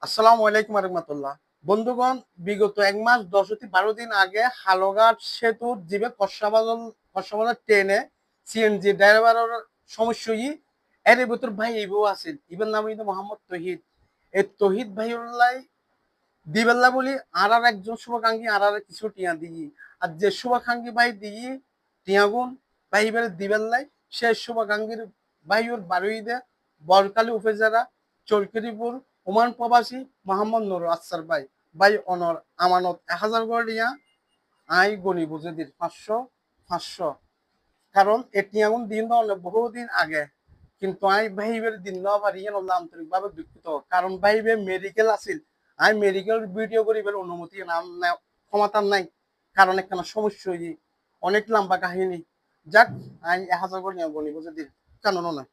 আসসালামু আলাইকুম রহমতুল্লাহ। বন্ধুগণ, বিগত 1 মাস 10 থেকে 12 দিন আগে হালঘাট সেতুর জিবে কর্সাবাজার ট্রেনে সিএনজি ড্রাইভারের সমস্যা এর ভিতর ভাই ইবো আছে, ইবের নাম হইতো মোহাম্মদ তহিদ। এই তহিদ ভাইউল্লাহ দিবেল্লা বলি আর একজন শুভাকাঙ্ক্ষী আর কিছু টিয়া দিই। আর যে শুভাকাঙ্ক্ষী ভাই দিই টিয়াগুন ভাই এবারে দিবেল্লাই সে শুভাকাঙ্ক্ষীর ভাইওর বারুইদে বরকালী উপজেলা চরকিরিপুর ওমান প্রবাসী মোহাম্মদ নুর আসার ভাই ভাই অনর আমানত 1000 করে টিয়া আই গনি বুঝে দিন 500 কারণ এটি এখন দিন অনেক বহুদিন আগে কিন্তু আই ভাইবের দিন পারি আন্তরিক ভাবে দুঃখিত। কারণ ভাইবে মেডিকেল আছিল, আমি মেডিকেল ভিডিও করিবার অনুমতি নাম ক্ষমতা নাই। কারণ একখানা সমস্যা হয়ে অনেক লম্বা কাহিনী। যাক, আই 1000 করে নিয়ে গনি বুঝে দিন কারণ নয়।